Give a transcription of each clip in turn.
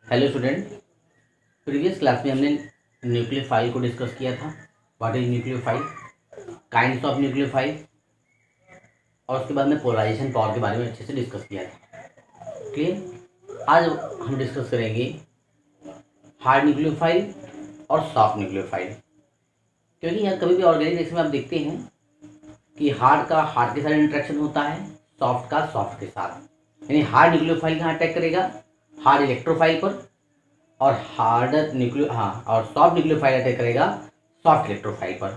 Hello student. Previous class में हमने nucleophile को डिस्कस किया था। What is nucleophile, kinds of nucleophile, और उसके बाद में पोलराइजेशन पावर के बारे में अच्छे से डिस्कस किया था। क्लियर। आज हम डिस्कस करेंगे हार्ड न्यूक्लियोफाइल और सॉफ्ट न्यूक्लियोफाइल। क्योंकि यहाँ कभी भी ऑर्गेनिक रिएक्शन में आप देखते हैं कि हार्ड का हार्ड के साथ इंटरेक्शन होता है, सॉफ्ट का सॉफ्ट के साथ। यानी हार्ड न्यूक्लियोफाइल कहाँ अटैक करेगा, हार्ड इलेक्ट्रोफाइल पर, और और सॉफ्ट न्यूक्लियोफाइल अटैक करेगा सॉफ्ट इलेक्ट्रोफाइल पर।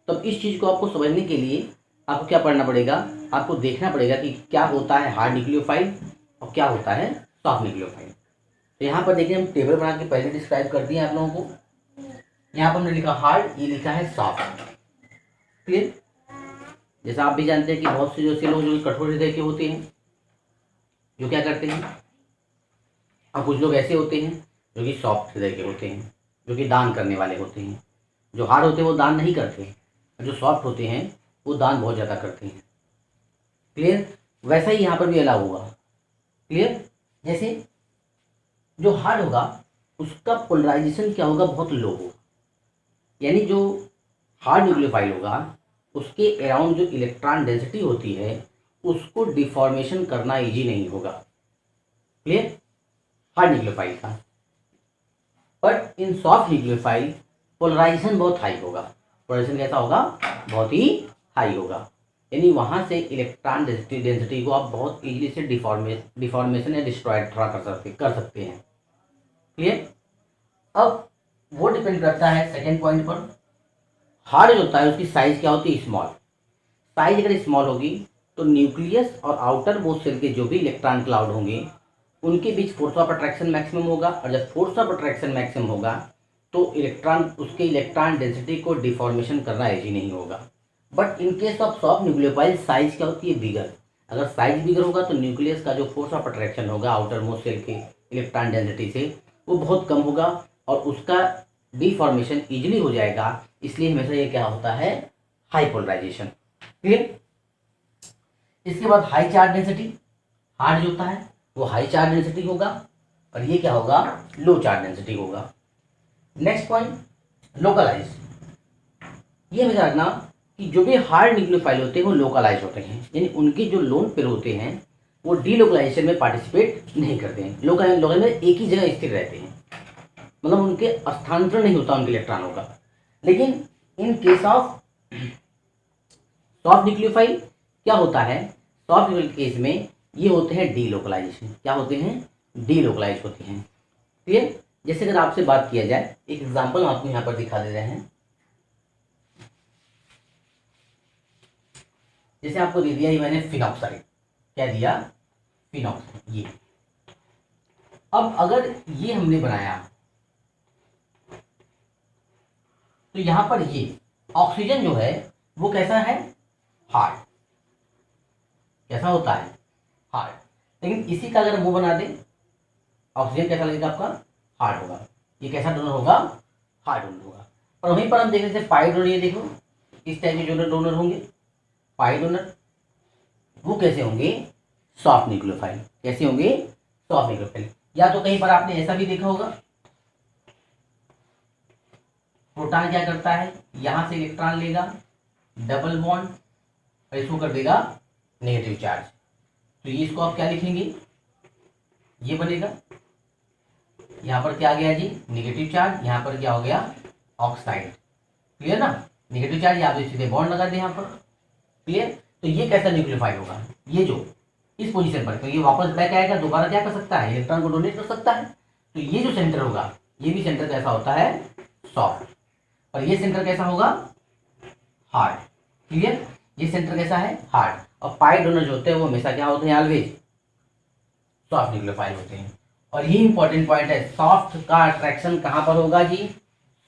तो अब इस चीज़ को आपको समझने के लिए आपको क्या पढ़ना पड़ेगा, आपको देखना पड़ेगा कि क्या होता है हार्ड न्यूक्लियोफाइल और क्या होता है सॉफ्ट न्यूक्लियोफाइल। तो यहाँ पर देखिए, हम टेबल बना के पहले डिस्क्राइब कर दिए आप लोगों को। यहाँ पर हमने लिखा हार्ड, ये लिखा है सॉफ्ट। क्लियर। जैसा आप भी जानते हैं कि बहुत से जो लोग जो कठोर हृदय के होते हैं, जो क्या करते हैं, और कुछ लोग ऐसे होते हैं जो कि सॉफ्ट हृदय के होते हैं, जो कि दान करने वाले होते हैं। जो हार्ड होते हैं वो दान नहीं करते, जो सॉफ्ट होते हैं वो दान बहुत ज़्यादा करते हैं। क्लियर। वैसा ही यहाँ पर भी अलाउ होगा। क्लियर। जैसे जो हार्ड होगा उसका पोलराइजेशन क्या होगा, बहुत लो होगा। यानी जो हार्ड न्यूक्लियोफाइल होगा उसके अराउंड जो इलेक्ट्रॉन डेंसिटी होती है उसको डिफॉर्मेशन करना इजी नहीं होगा। क्लियर। हार्ड न्यूक्लियोफाइल का। But in soft nucleophile polarization बहुत हाई होगा। पोलराइजेशन कैसा होगा, बहुत ही हाई होगा। यानी वहां से इलेक्ट्रॉन डेंसिटी को आप बहुत इजीली से डिफॉर्मेशन या डिस्ट्रॉय थोड़ा कर सकते हैं। क्लियर। अब वो डिपेंड करता है सेकेंड पॉइंट पर। हार्ड जो होता है उसकी साइज क्या होती है, स्मॉल। साइज अगर स्मॉल होगी तो न्यूक्लियस और आउटर मोस्ट सेल के जो भी इलेक्ट्रॉन क्लाउड होंगे उनके बीच फोर्स ऑफ अट्रैक्शन मैक्सिमम होगा, और जब फोर्स ऑफ अट्रैक्शन मैक्सिमम होगा तो उसके इलेक्ट्रॉन डेंसिटी को डिफॉर्मेशन करना इजी नहीं होगा। But in case of soft nucleophile size क्या होती है, बिगर। अगर साइज बिगर होगा तो न्यूक्लियस का जो फोर्स ऑफ अट्रैक्शन होगा आउटर मोस्ट सेल के इलेक्ट्रॉन डेंसिटी से वो बहुत कम होगा और उसका डिफॉर्मेशन इजिली हो जाएगा। इसलिए हमेशा ये क्या होता है, हाई पोलराइजेशन। क्लियर। इसके बाद हाई चार्ज डेंसिटी। हार्ड जो होता है वो हाई चार्ज डेंसिटी होगा और ये क्या होगा, लो चार्ज डेंसिटी होगा। Next point, localise. ये हमेशा रखना कि जो भी हार्ड न्यूक्लियोफाइल होते हैं वो लोकलाइज होते हैं, यानी उनके जो लोन पेयर होते हैं वो डीलोकलाइजेशन में पार्टिसिपेट नहीं करते हैं। लोकलाइज में एक ही जगह स्थिर रहते हैं, मतलब उनके स्थानांतरण नहीं होता उनके इलेक्ट्रॉनों का। लेकिन in case of soft nucleophile क्या होता है, सॉफ्ट न्यूक्लियोफाइल केस में ये होते हैं डीलोकलाइजेशन। क्या होते हैं, डीलोकलाइज होते हैं। क्लियर। जैसे अगर आपसे बात किया जाए, एक एग्जांपल आपको यहाँ पर दिखा दे रहे हैं। जैसे आपको दे दिया ये मैंने फिनॉक्साइड, क्या दिया, फिनॉक्साइड। ये अब अगर ये हमने बनाया तो यहां पर ये ऑक्सीजन जो है वो कैसा है, हार्ड। कैसा होता है, हार्ड। लेकिन इसी का अगर वो बना दे, ऑक्सीजन कैसा लगेगा आपका, हार्ड होगा। ये कैसा डोनर होगा, हार्ड डोनर होगा। और वहीं पर हम देख रहे थे पाई डोनर, ये देखो इस टाइप के जो डोनर होंगे पाई डोनर, वो कैसे होंगे, सॉफ्ट न्यूक्लियोफाइल। कैसे होंगे, सॉफ्ट न्यूक्लियोफाइल। या तो कहीं पर आपने ऐसा भी देखा होगा, प्रोटॉन क्या करता है, यहां से इलेक्ट्रॉन लेगा, डबल बॉन्ड, और इसको कर देगा नेगेटिव चार्ज। तो ये इसको आप क्या लिखेंगे, ये बनेगा। यहां पर क्या आ गया जी, नेगेटिव चार्ज। यहां पर क्या हो गया, ऑक्साइड। क्लियर ना, नेगेटिव चार्ज यहाँ पे सीधे बॉन्ड लगा दे यहाँ पर। क्लियर। तो ये कैसा न्यूक्लियोफाइल होगा, ये जो इस पोजीशन पर, तो ये वापस बैक आएगा, दोबारा क्या कर सकता है, इलेक्ट्रॉन को डोनेट कर सकता है। तो ये जो सेंटर होगा ये भी सेंटर कैसा होता है, सॉफ्ट। और ये सेंटर कैसा होगा, हार्ड। क्लियर। ये सेंटर कैसा है, हार्ड। और पाई डोनर जो होते हैं वो हमेशा क्या होते हैं, ऑलवेज सॉफ्ट न्यूक्लियोफाइल होते हैं। और ये इंपॉर्टेंट पॉइंट है, सॉफ्ट का अट्रैक्शन कहां पर होगा जी,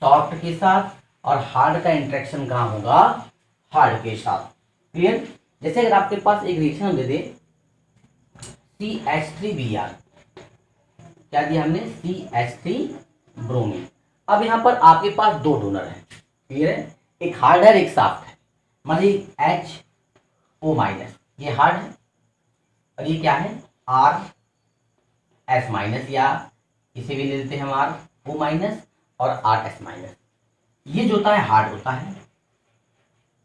सॉफ्ट के साथ, और हार्ड का इंट्रैक्शन कहां होगा, हार्ड के साथ। क्लियर। जैसे अगर आपके पास एक रिएक्शन दे दे CH3Br, क्या दिया हमने, CH3 ब्रोमीन। अब यहां पर आपके पास दो डोनर हैं। क्लियर है, एक हार्ड है एक सॉफ्ट है। मान लीजिए HO-, ये हार्ड है और ये क्या है, RS- या इसे भी ले लेते हैं हम आर ओ माइनस और आर एस माइनस। ये जो होता है हार्ड होता है,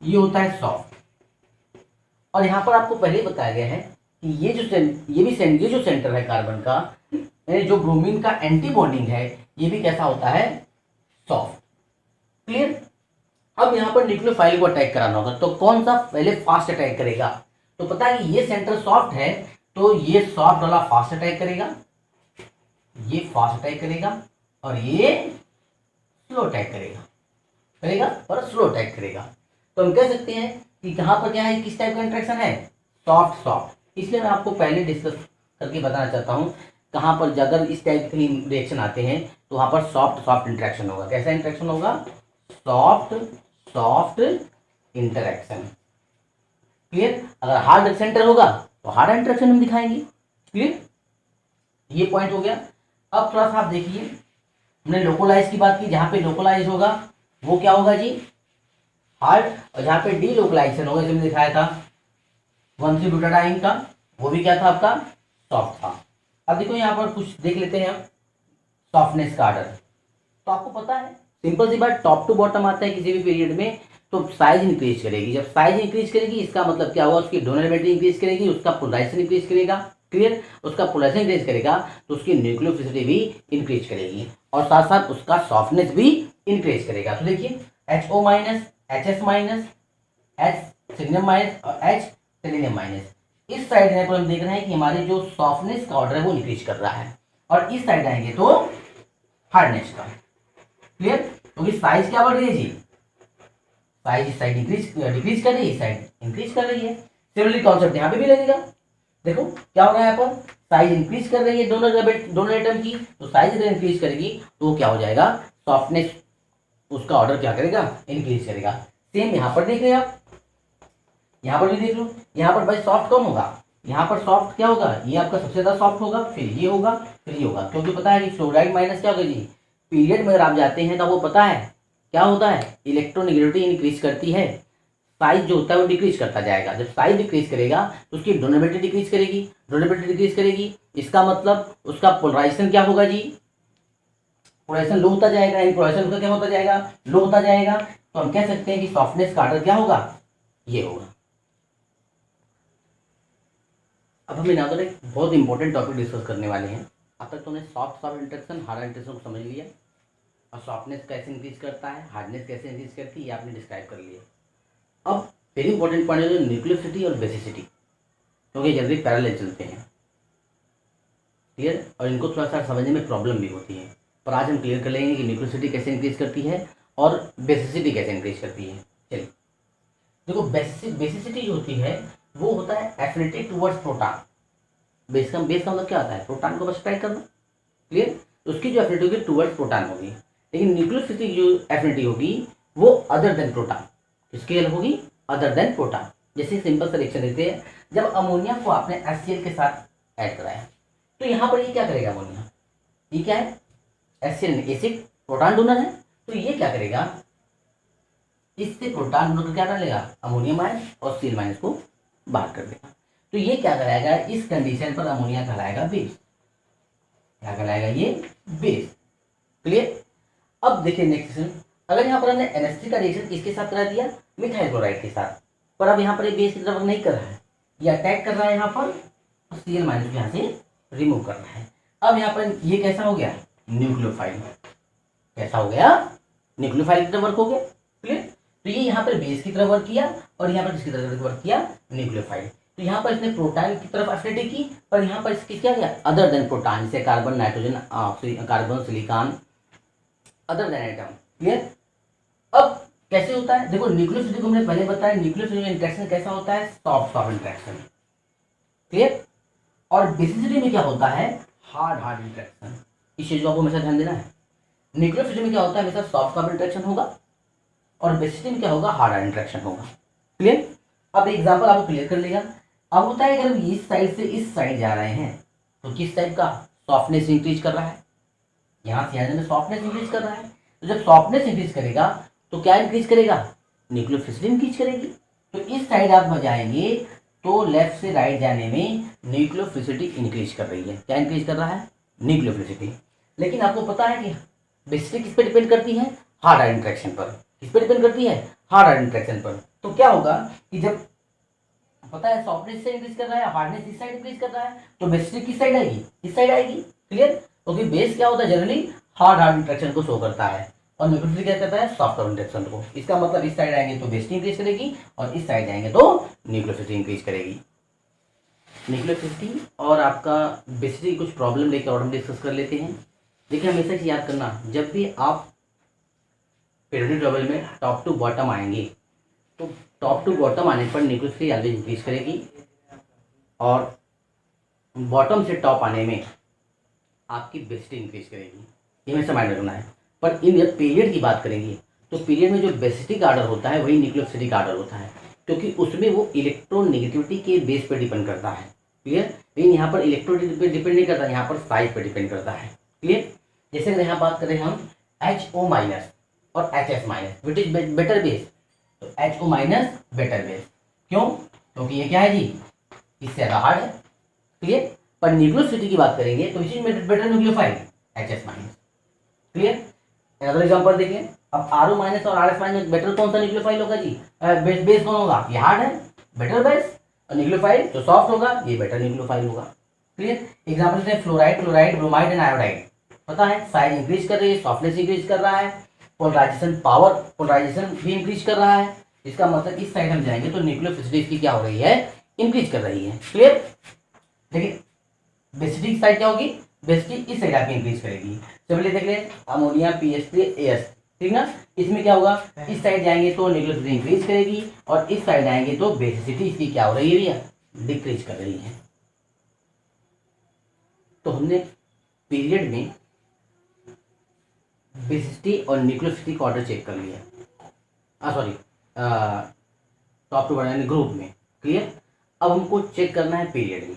ये होता है सॉफ्ट। और यहाँ पर आपको पहले ही बताया गया है कि ये जो सेंटर है कार्बन का, यानी जो ब्रोमीन का एंटी बॉन्डिंग है, ये भी कैसा होता है, सॉफ्ट। क्लियर। अब यहाँ पर न्यूक्लियोफाइल को अटैक कराना होगा, तो कौन सा पहले फास्ट अटैक करेगा? तो पता है कि ये सेंटर सॉफ्ट है, तो ये सॉफ्ट वाला फास्ट अटैक करेगा, ये फास्ट अटैक करेगा, और ये स्लो अटैक करेगा और स्लो अटैक करेगा। तो हम कह सकते हैं कि यहाँ पर क्या है, किस टाइप का इंटरेक्शन है, सॉफ्ट सॉफ्ट। इसलिए मैं आपको पहले डिस्कस करके बताना चाहता हूँ, कहाँ पर अगर इस टाइप के रिएक्शन आते हैं तो वहाँ पर सॉफ्ट सॉफ्ट इंटरेक्शन होगा। कैसा इंटरेक्शन होगा, सॉफ्ट सॉफ्ट इंटरेक्शन। क्लियर। अगर हार्ड सेंटर होगा तो हार्ड इंटरेक्शन हम दिखाएंगे। क्लियर, ये पॉइंट हो गया। अब थोड़ा सा आप देखिए, हमने लोकोलाइज की बात की, जहां पे लोकोलाइज होगा वो क्या होगा जी, हार्ड, और जहां पे डी लोकलाइजेशन होगा, जो दिखाया था 1,3-ब्यूटाडाइन का, वो भी क्या था आपका, सॉफ्ट था। अब देखो यहाँ पर कुछ देख लेते हैं हम, सॉफ्टनेस का ऑर्डर। तो आपको पता है सिंपल सी बात, टॉप टू बॉटम आता है किसी भी पीरियड में, तो साइज इंक्रीज करेगी। जब साइज इंक्रीज करेगी इसका मतलब क्या होगा, उसकी डोनरेबिलिटी इंक्रीज करेगी, उसका पोलराइजेशन इंक्रीज करेगा। क्लियर। उसका पोलराइजेशन इंक्रीज करेगा तो उसकी न्यूक्लियोफिलिसिटी भी इंक्रीज करेगी, और साथ साथ उसका सॉफ्टनेस भी इंक्रीज करेगा। तो देखिए HO minus, HS minus, H signum minus और H सेलेनियम माइनस, इस साइड आने पर हम देख रहे हैं कि हमारे जो सॉफ्टनेस का ऑर्डर है वो इंक्रीज कर रहा है, और इस साइड आएंगे तो हार्डनेस का। क्लियर। क्योंकि साइज क्या बढ़ रही है जी, साइज इस साइड डिक्रीज कर रही है, इस साइड इंक्रीज कर रही है। सिमिलरली कॉन्सेप्ट यहाँ पे भी लगेगा। देखो क्या हो रहा है, यहाँ पर साइज इंक्रीज कर रही है दोनों एटम की, तो साइज अगर इंक्रीज करेगी तो क्या हो जाएगा, सॉफ्टनेस उसका ऑर्डर क्या करेगा, इंक्रीज करेगा। सेम यहाँ पर देख रहे हैं आप, यहाँ पर भी देख लो, यहाँ पर भाई सॉफ्ट कौन होगा, यहाँ पर सॉफ्ट क्या होगा, ये आपका सबसे ज्यादा सॉफ्ट होगा, फिर ये होगा, फिर ये होगा। क्योंकि पता है कि फ्लोराइड माइनस क्या होगा जी, पीरियड में अगर आप जाते हैं तो आपको पता है क्या होता है, इलेक्ट्रोनेगेटिविटी इंक्रीज करती है, साइज जो होता है वो डिक्रीज करता जाएगा। जब साइज डिक्रीज करेगा तो उसकी डोनेबिलिटी डिक्रीज करेगी, डोनेबिलिटी डिक्रीज करेगी, इसका मतलब उसका पोलराइजेशन क्या होगा जी, पोलराइजेशन लो होता जाएगा, इन पोलराइजेशन का क्या होता जाएगा, लो होता जाएगा। तो हम कह सकते हैं कि सॉफ्टनेस का ऑर्डर क्या होगा, ये होगा। अब हम यहाँ पर एक बहुत इंपॉर्टेंट टॉपिक डिस्कस करने वाले हैं। अब तक तुमने soft soft interaction, hard interaction को समझ लिया, और सॉफ्टनेस कैसे इंक्रीज करता है, हार्डनेस कैसे इंक्रीज करती है, ये आपने डिस्क्राइब कर लिया। अब वेरी इंपॉर्टेंट पॉइंट है न्यूक्लियोसिटी और बेसिसिटी, क्योंकि जनरली पैरेलल चलते हैं। क्लियर। और इनको थोड़ा सा समझने में प्रॉब्लम भी होती है, पर आज हम क्लियर कर लेंगे कि न्यूक्लियोसिटी कैसे इंक्रीज करती है और बेसिसिटी कैसे इंक्रीज करती है। चलिए देखो, बेसिसिटी जो होती है वो होता है एफिनिटी टुवर्ड्स प्रोटॉन। बेस का मतलब क्या होता है, प्रोटॉन को बस अट्रैक्ट करना। क्लियर। उसकी जो एफिनिटी होगी टुवर्ड्स प्रोटॉन होगी, लेकिन न्यूक्लियोसिटी जो एफिनिटी होगी वो अदर देन प्रोटॉन, किसके होगी, अदर देन प्रोटॉन। जैसे सिंपल सा रिएक्शन देते हैं, जब अमोनिया को आपने HCl के साथ ऐड कराया तो यहाँ पर ये क्या करेगा, अमोनिया, ये क्या है, HCl एसिड, प्रोटॉन डोनर है, तो ये क्या करेगा, इससे प्रोटॉन डोनर क्या कर लेगा, अमोनियम आयन और Cl माइनस को बाहर कर देगा। तो ये क्या कराएगा, इस कंडीशन पर अमोनिया कहलाएगा बेस, क्या कहलाएगा, ये बेस। क्लियर। अब देखिए नेक्स्ट, अगर यहाँ पर हमने NH3 का रिएक्शन किसके साथ करा दिया, मिथाइल क्लोराइड के साथ, पर अब यहाँ पर ये बेस की तरफ नहीं कर रहा है, ये अटैक कर रहा है यहाँ पर, और Cl माइनस यहाँ से रिमूव कर रहा है। अब यहाँ पर ये कैसा हो गया, न्यूक्लियोफाइल, कैसा हो गया, न्यूक्लियोफाइल की तरफ वर्क हो गया। क्लियर। तो ये यहाँ पर बेस की तरफ वर्क किया, और यहाँ पर किसकी तरफ वर्क किया, न्यूक्लियोफाइल। तो यहाँ पर इसने प्रोटॉन की तरफ एफिनिटी की, पर यहाँ पर इसकी क्या किया, अदर देन प्रोटॉन, जैसे carbon, nitrogen, carbon, silicon, other than atom. Clear. अब कैसे होता है, देखो न्यूक्लियोसिटी को हमने पहले बताया, न्यूक्लियोसिटी इंटरेक्शन कैसा होता है, सॉफ्ट सॉफ्ट इंटरेक्शन। क्लियर। और बेसिसिटी में क्या होता है, हार्ड हार्ड इंटरेक्शन। इस चीज को आपको हमेशा ध्यान देना है। न्यूक्लियोसिटी में क्या होता है, हमेशा सॉफ्ट सॉफ्ट इंटरेक्शन होगा, और बेसिसिटी में क्या होगा, हार्ड हार्ड इंटरेक्शन होगा। क्लियर। अब एग्जाम्पल आपको क्लियर कर लेगा। अब होता है अगर हम इस साइड से इस साइड जा रहे हैं तो किस टाइप का, सॉफ्टनेस इंक्रीज कर रहा है, यहाँ से आने में सॉफ्टनेस इंक्रीज कर रहा है। तो जब सॉफ्टनेस इंक्रीज करेगा तो क्या इंक्रीज करेगा, न्यूक्लियोफिलिसिटी इंक्रीज करेगी। तो इस साइड आप जाएंगे तो लेफ्ट से राइट जाने में न्यूक्लियोफिलिसिटी इंक्रीज कर रही है, क्या इंक्रीज कर रहा है, न्यूक्लियोफिलिसिटी। लेकिन आपको पता है कि बेसिसिटी किस पे डिपेंड करती है? हार्ड आयन इंटरेक्शन पर। किस पे डिपेंड करती है? हार्ड आयन इंटरेक्शन पर। तो क्या होगा कि जब पता है सॉफ्टनेस से इंक्रीज कर रहा है, हार्डनेस इस साइड इंक्रीज कर रहा है, तो बेसिसिटी किस साइड आएगी? इस साइड आएगी। क्लियर? क्योंकि बेस क्या होता है? जनरली हार्ड इंटरेक्शन को शो करता है और न्यूक्लियोफिलिटी क्या करता है? सॉफ्ट इंटरेक्शन को। इसका मतलब इस साइड आएंगे तो बेसिसिटी इंक्रीज करेगी और इस साइड जाएंगे तो न्यूक्लियोफिलिटी इंक्रीज करेगी। न्यूक्लियोफिलिटी और आपका बेसिसिटी की कुछ प्रॉब्लम लेकर और हम डिस्कस कर लेते हैं। देखिए हमेशा याद करना, जब भी आप पीरियोडिक टेबल में टॉप टू बॉटम आएंगे तो टॉप टू बॉटम आने पर न्यूक्लियोफिलिटी ऑलवेज इंक्रीज करेगी और बॉटम से टॉप आने में आपकी बेसिसिटी इंक्रीज करेगी। ये हमेशा माइंड रखना है। पर इन जब पीरियड की बात करेंगे तो पीरियड में जो बेसिसिटी का आर्डर होता है वही न्यूक्लियोफिलिटी का आर्डर होता है, क्योंकि उसमें वो इलेक्ट्रोनेगेटिविटी के बेस पर डिपेंड करता है। क्लियर? लेकिन यहाँ पर इलेक्ट्रोनेगेटिविटी पे डिपेंड नहीं करता, यहाँ पर साइज पर डिपेंड करता है। क्लियर? जैसे अगर यहाँ बात करें हम HO माइनस और HS minus, which is better base, तो HO माइनस बेटर बेस। क्यों? क्योंकि ये क्या है जी? इससे ज़्यादा हार्ड है। क्लियर? पर न्यूक्लियोसिटी की बात करेंगे तो इसी में better nucleophile HS minus. Clear? अगला एग्जांपल देखिए, अब RO माइनस और RS माइनस बेटर कौन सा न्यूक्लियोफाइल होगा जी? बेस कौन होगा? ये हार्ड है, बेटर बेस। और न्यूक्लियोफाइल जो सॉफ्ट होगा ये बेटर न्यूक्लियोफाइल होगा। क्लियर? एग्जांपल देते हैं fluoride, chloride, bromide and iodide. पता है साइज इंक्रीज कर रही है, सॉफ्टनेस इंक्रीज कर रहा है, पोलराइजेशन पावर, पोलराइजेशन भी इंक्रीज कर रहा है। इसका मतलब इस साइड हम जाएंगे तो न्यूक्लियोफिलिटी इसकी क्या हो रही है? इंक्रीज कर रही है। क्लियर? देखिए बेसिसिटी की साइड क्या होगी? बेसिसिटी इस साइड आपकी इंक्रीज करेगी। चलिए देख लें अमोनिया PH3AS, ठीक ना? इसमें क्या होगा? इस साइड जाएंगे तो न्यूक्लियोफिलिटी इंक्रीज करेगी और इस साइड आएंगे तो बेसिसिटी इसकी क्या हो रही है भैया? डिक्रीज कर रही है। तो हमने पीरियड में बेसिसिटी और न्यूक्लियोसिटी का ऑर्डर चेक कर लिया, sorry top to bottom group में। क्लियर? अब हमको चेक करना है पीरियड में।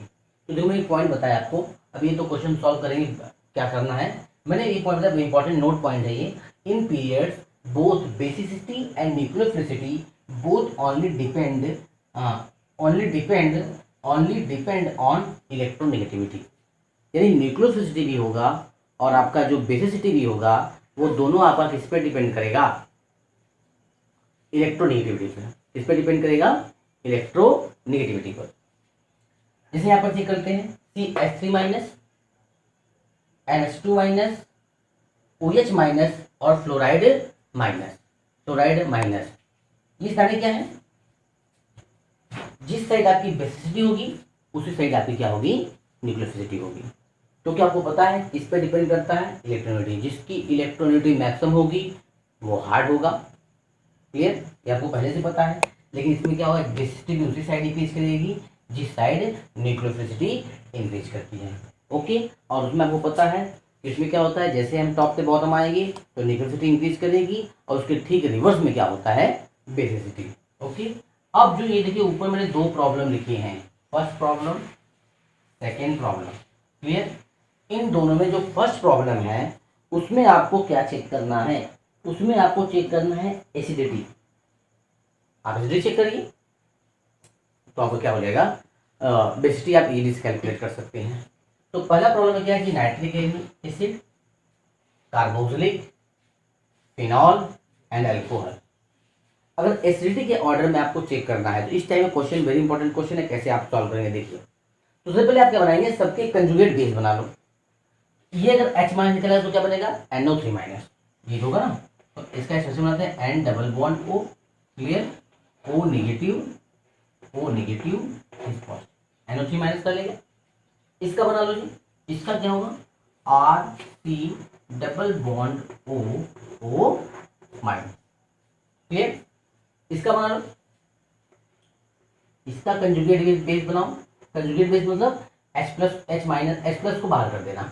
तो जो मैंने पॉइंट बताया आपको, अब ये तो क्वेश्चन सॉल्व करेंगे क्या करना है। मैंने ये पॉइंट बताया, इंपॉर्टेंट नोट पॉइंट है ये। In periods both basicity and nucleophilicity both only depend on electronegativity. यानी न्यूक्लियोफिलिटी भी होगा और आपका जो बेसिसिटी भी होगा वो दोनों आपका किस पे डिपेंड करेगा? इलेक्ट्रोनेगेटिविटी पे। किस पे डिपेंड करेगा? इलेक्ट्रोनेगेटिविटी पर। जैसे यहाँ पर चेक करते हैं CH3 minus, NH2 minus, OH minus और फ्लोराइड माइनस। ये सारे क्या है? जिस साइड आपकी बेसिसिटी होगी उसी साइड आपकी क्या होगी? न्यूक्लियोफिलिटी होगी। तो क्या आपको पता है किस पे डिपेंड करता है? इलेक्ट्रोनेगेटिविटी। जिसकी इलेक्ट्रोनेगेटिविटी मैक्सिमम होगी वो हार्ड होगा। क्लियर? ये आपको पहले से पता है। लेकिन इसमें क्या होगा? बेसिसिटी भी उसी साइड इंक्रीज करेगी जिस साइड न्यूक्लियोफिलिटी इंक्रीज करती है। ओके? और उसमें आपको पता है इसमें क्या होता है, जैसे हम टॉप से बॉटम आएंगे तो न्यूक्लियोफिलिटी इंक्रीज करेगी और उसके ठीक रिवर्स में क्या होता है? बेसिसिटी। ओके? अब जो ये देखिए ऊपर मैंने दो प्रॉब्लम लिखी हैं, first problem, second problem. Clear? इन दोनों में जो फर्स्ट प्रॉब्लम है उसमें आपको क्या चेक करना है? उसमें आपको चेक करना है एसिडिटी। आप एसिडिटी चेक करिए तो आपको क्या हो जाएगा? बेसिसिटी आप इजीली से कैलकुलेट कर सकते हैं। तो पहला प्रॉब्लम क्या है कि nitric acid, carboxylic, phenol and alcohol. अगर एसिडिटी के ऑर्डर में आपको चेक करना है तो इस टाइम में क्वेश्चन वेरी इंपॉर्टेंट क्वेश्चन है, कैसे आप सॉल्व करेंगे देखिए। तो सबसे पहले आप क्या बनाएंगे? सबके कंजुगेट बेस बना लो। ये अगर H माइनस निकला तो क्या बनेगा? NO3 minus. ये होगा ना, तो इसका एक्सप्रेशन बनाते हैं N double bond O। Clear? O negative इस पॉजिटिव, NO3 माइनस कर लेंगे। इसका बना लो जी, इसका क्या होगा? RC double bond O minus. Clear? इसका बना लो, इसका कंजुगेट बेस बनाओ। कंजुगेट बेस मतलब H plus H minus, H plus को बाहर कर देना।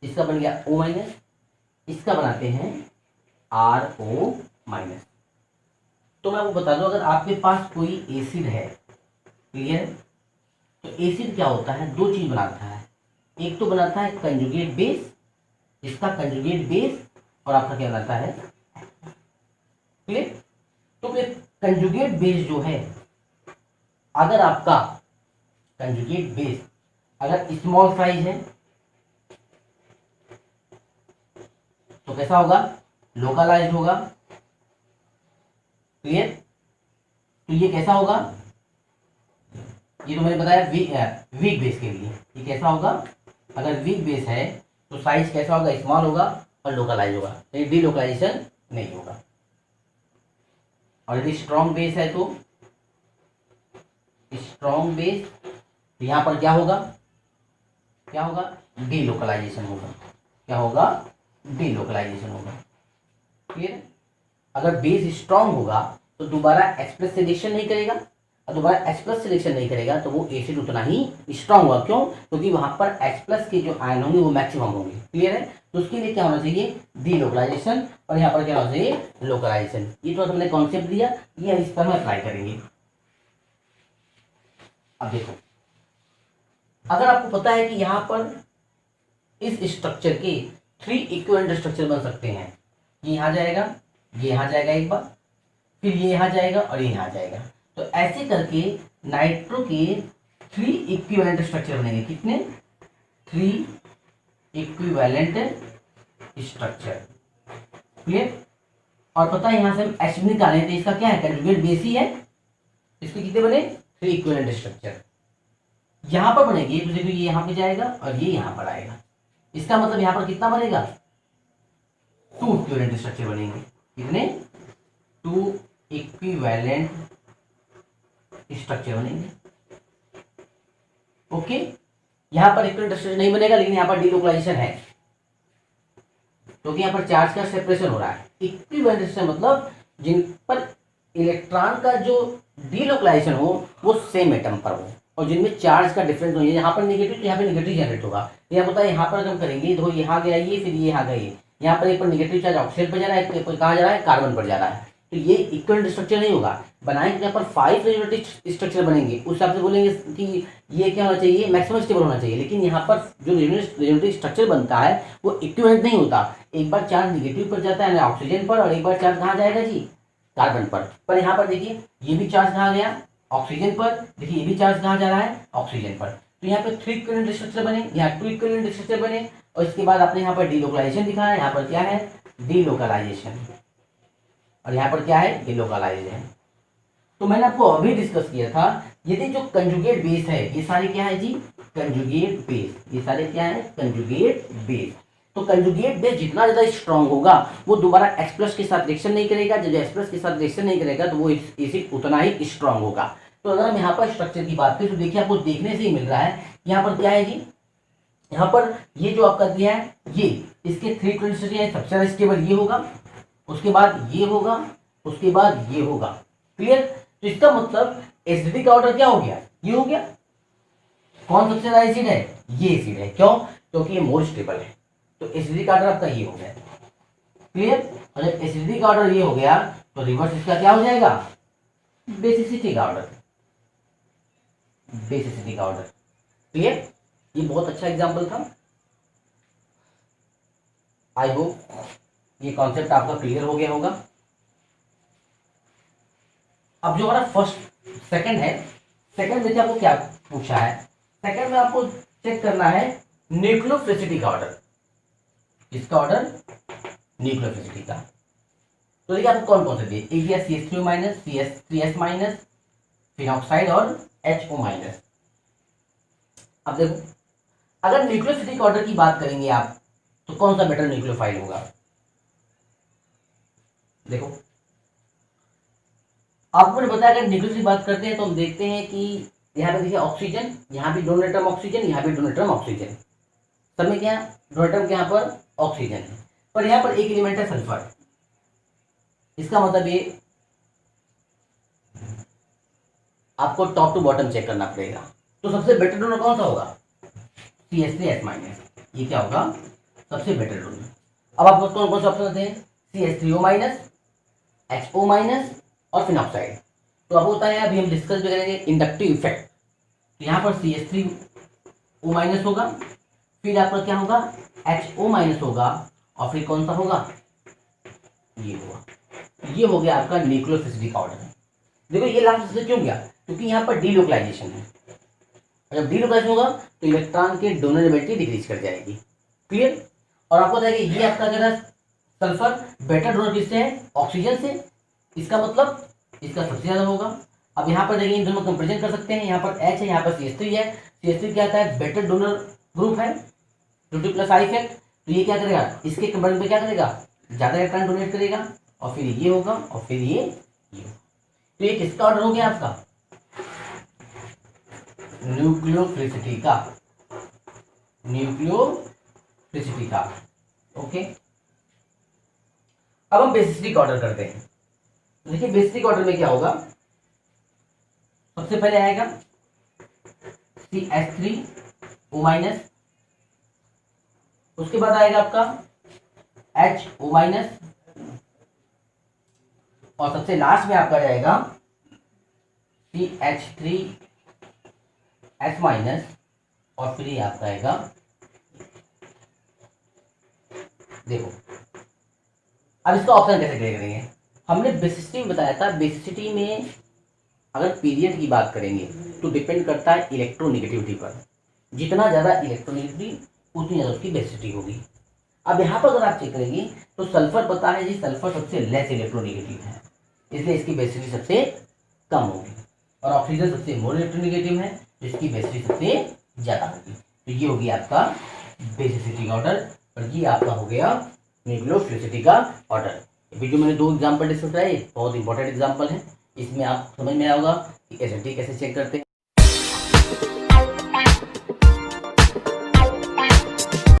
इसका बन गया O माइनस, इसका बनाते हैं RO माइनस। तो मैं आपको बता दूं, अगर आपके पास कोई एसिड है, क्लियर, तो एसिड क्या होता है? दो चीज बनाता है। एक तो बनाता है कंजुगेट बेस, इसका कंजुगेट बेस, और आपका क्या बनाता है? क्लियर? तो फिर कंजुगेट बेस जो है, अगर आपका कंजुगेट बेस अगर स्मॉल साइज है तो कैसा होगा, लोकलाइज्ड होगा। क्लियर। तो ये कैसा होगा, ये तो मैंने बताया वीक बेस के लिए। ये कैसा होगा, अगर वीक बेस है तो साइज कैसा होगा, स्मॉल होगा और लोकलाइज होगा, डी लोकलाइजेशन नहीं होगा। और यदि स्ट्रॉन्ग बेस है तो स्ट्रॉन्ग बेस, यहां पर क्या होगा, क्या होगा, डी लोकलाइजेशन होगा। क्या होगा, डी लोकलाइजेशन होगा। क्लियर। अगर बेस स्ट्रॉन्ग होगा तो दोबारा H+ से रिएक्शन नहीं करेगा, और दोबारा H+ से रिएक्शन नहीं करेगा तो वो एसिड उतना ही स्ट्रॉन्ग होगा। क्यों, क्योंकि वहां पर H+ के जो आयन होंगे वो मैक्सिमम होंगे। क्लियर है। तो उसके लिए क्या होना चाहिए, डी लोकलाइजेशन, और यहाँ पर क्या होना चाहिए, लोकलाइजेशन। ये तो हमने कॉन्सेप्ट दिया, ये इस पर हम अप्लाई करेंगे। अब देखो, अगर आपको पता है कि यहां पर इस स्ट्रक्चर के 3 इक्विवेलेंट स्ट्रक्चर बन सकते हैं, ये यहां जाएगा, ये यहां जाएगा एक बार, फिर ये यहां जाएगा और ये यहां जाएगा, तो ऐसे करके नाइट्रो के 3 इक्विवेलेंट स्ट्रक्चर बनेंगे। कितने, 3 इक्विवेलेंट स्ट्रक्चर। क्लियर। और पता है यहां से हम H निकालें तो इसका क्या है, कंजुगेट बेस ही है। इसके कितने बने, 3 इक्विवेलेंट स्ट्रक्चर यहां पर बनेगी। तो देखो ये यहां पे जाएगा और ये यहां पर आएगा, इसका मतलब यहां पर कितना बनेगा, 2 इक्विवेलेंट स्ट्रक्चर बनेंगे। कितने, 2 इक्विवेलेंट स्ट्रक्चर बनेंगे। ओके। यहां पर इक्विवेलेंट स्ट्रक्चर नहीं बनेगा, लेकिन यहां पर डीलोकलाइजेशन है, क्योंकि यहां पर चार्ज का सेपरेशन हो रहा है। इक्विवेलेंट स्ट्रक्चर मतलब जिन पर इलेक्ट्रॉन का जो डीलोकलाइजेशन हो वो सेम एटम पर हो, और जिनमें चार्ज का डिफरेंस हो, यहाँ पर नेगेटिव तो यहाँ पे नेगेटिव जनरेट होगा। यहाँ पता है, यहाँ पर हम करेंगे तो यहाँ गया ये, फिर ये यहाँ गई, यहाँ पर एक पर नेगेटिव चार्ज ऑक्सीजन पर जा रहा है, कहाँ जा रहा है, कार्बन पर जा रहा है। तो ये इक्विवेलेंट स्ट्रक्चर नहीं होगा। बनाएंगे यहाँ पर 5 रेजोनेटिव स्ट्रक्चर बनेंगे, उस हिसाब से बोलेंगे कि ये क्या होना चाहिए, मैक्सिमम स्टेबल होना चाहिए। लेकिन यहाँ पर जो रेजोनेटिव स्ट्रक्चर बनता है वो इक्विवेलेंट नहीं होता। एक बार चार्ज निगेटिव पर जाता है ऑक्सीजन पर, और एक बार चार्ज कहाँ जाएगा जी, कार्बन पर यहाँ पर देखिए ये भी चार्ज कहाँ गया, ऑक्सीजन पर। देखिए ये भी चार्ज कहाँ जा रहा है, ऑक्सीजन पर। तो यहाँ पे 3 इक्विवेलेंट स्ट्रक्चर बने, यहाँ 2 इक्विवेलेंट स्ट्रक्चर बने, और इसके बाद आपने यहाँ पर डीलोकलाइजेशन दिखा है। यहाँ पर क्या है, डीलोकलाइजेशन, और यहाँ पर क्या है, डीलोकलाइजेशन। तो मैंने आपको अभी डिस्कस किया था, यदि जो कंजुगेट बेस है, ये सारे क्या है जी, कंजुगेट बेस, ये सारे क्या है, कंजुगेट बेस। तो कंजुगेट बेस जितना ज्यादा स्ट्रांग होगा वो दोबारा H+ के साथ रिएक्शन नहीं करेगा। जब H+ के साथ रिएक्शन नहीं करेगा तो वो एसिड उतना ही स्ट्रांग होगा। तो अगर हम यहाँ पर स्ट्रक्चर की बात करें तो देखिए आपको देखने से ही मिल रहा है, यहाँ पर क्या है जी, यहाँ पर ये जो आपका दिया है, ये इसके 3 इक्विवेलेंट स्ट्रक्चर सबसे ज्यादा स्टेबल ये होगा, उसके बाद ये होगा, उसके बाद ये होगा। क्लियर। तो इसका मतलब एसिडिक का ऑर्डर क्या हो गया, ये हो गया। कौन सबसे ज्यादा एसिड है, ये एसिड है। क्यों, क्योंकि ये मोर स्टेबल है। तो एसिडिक ऑर्डर आपका ये हो गया। क्लियर। और जब एसिडिक ऑर्डर ये हो गया तो रिवर्स इसका क्या हो जाएगा, बेसिसिटी का ऑर्डर, बेसिसिटी का ऑर्डर। क्लियर। ये बहुत अच्छा एग्जांपल था। आई होप ये कॉन्सेप्ट आपका क्लियर हो गया होगा। अब जो हमारा फर्स्ट सेकंड है, सेकंड देखिए आपको क्या पूछा है, सेकंड में आपको चेक करना है न्यूक्लियोफिलिसिटी का ऑर्डर। इसका ऑर्डर न्यूक्लियोफिलिसिटी का। तो देखिए आपको कौन कौन से दिए, एक दिया CH3O minus, CH3S minus, phenoxide और HO माइनस। अब देखो, अगर न्यूक्लियोफिलिसिटी ऑर्डर की बात करेंगे आप तो कौन सा बेटर न्यूक्लियोफाइल होगा। देखो आपको मैंने बताया, अगर न्यूक्लियोफिलिसिटी की बात करते हैं तो हम देखते हैं कि यहाँ पे देखिए ऑक्सीजन, यहाँ भी डोनेटम ऑक्सीजन, यहाँ भी डोनेटम ऑक्सीजन, सब में क्या डोनेटम के यहाँ पर ऑक्सीजन है, पर यहाँ पर एक एलिमेंट है सल्फर। इसका मतलब ये आपको टॉप टू बॉटम चेक करना पड़ेगा। तो सबसे बेटर डोनर कौन सा होगा, CH3S माइनस। ये क्या होगा, सबसे बेटर डोनर। अब आपको कौन कौन से ऑप्शन आते हैं, CH3O माइनस, HO माइनस और फिनॉक्साइड। तो अब होता है, अभी हम डिस्कस भी करेंगे इंडक्टिव इफेक्ट। तो यहाँ पर CH3O माइनस होगा, फिर आपका क्या होगा, HO माइनस होगा, और फिर कौन सा होगा, ये होगा। ये हो गया आपका न्यूक्लियोफिलिसिटी का ऑर्डर। देखो ये लास्ट से क्यों गया, क्योंकि यहाँ पर डीलोकलाइजेशन है। जब डीलोकलाइजेशन होगा तो इलेक्ट्रॉन के डोनरेबिलिटी डिक्रीज कर जाएगी। क्लियर। और आपको बताया कि ये आपका अगर सल्फर बेटर डोनर किससे है? ऑक्सीजन से। इसका मतलब इसका सबसे ज्यादा होगा। अब यहाँ पर देखिए इन दोनों कंपेरिजन कर सकते हैं। यहाँ पर H है, यहाँ पर CH3 है। CH3 क्या आता है? बेटर डोनर ग्रुप है, 2 प्लस आई इफेक्ट। तो ये क्या करेगा? इसके कंपेरिजन में क्या करेगा? ज्यादा इलेक्ट्रॉन डोनेट करेगा। और फिर ये होगा और फिर ये होगा। तो ये किसका ऑर्डर हो गया आपका? न्यूक्लियोफिलिसिटी का। न्यूक्लियोफिलिसिटी का। ओके, अब हम बेसिसिटी का ऑर्डर करते हैं। देखिए बेसिसिटी ऑर्डर में क्या होगा? सबसे पहले आएगा CH3O माइनस, उसके बाद आएगा आपका HO माइनस, और सबसे लास्ट में आपका जाएगा CH3S माइनस, और फिर ये आपका आएगा। देखो अब इसका ऑप्शन कैसे क्लियर करेंगे? हमने बेसिसिटी में बताया था, बेसिसिटी में अगर पीरियड की बात करेंगे तो डिपेंड करता है इलेक्ट्रोनेगेटिविटी पर। जितना ज़्यादा इलेक्ट्रोनेगेटिविटी उतनी ज़्यादा उसकी बेसिसिटी होगी। अब यहाँ पर अगर आप चेक करेंगे तो सल्फर पता है जी, सल्फर सबसे लेस इलेक्ट्रोनेगेटिव है, इसलिए इसकी बेसिसिटी सबसे कम होगी। और ऑक्सीजन सबसे मोर इलेक्ट्रोनेगेटिव है, तो इसकी बेसिसिटी सबसे ज़्यादा होगी। तो ये होगी आपका बेसिसिटी ऑर्डर, और ये आपका हो गया न्यूक्लियोफिलिसिटी का ऑर्डर। अभी जो मैंने 2 एग्जाम्पल डिस्कस कराए बहुत इंपॉर्टेंट एग्जाम्पल है। इसमें आप समझ में आएगा कि एसिडिटी कैसे चेक करते हैं।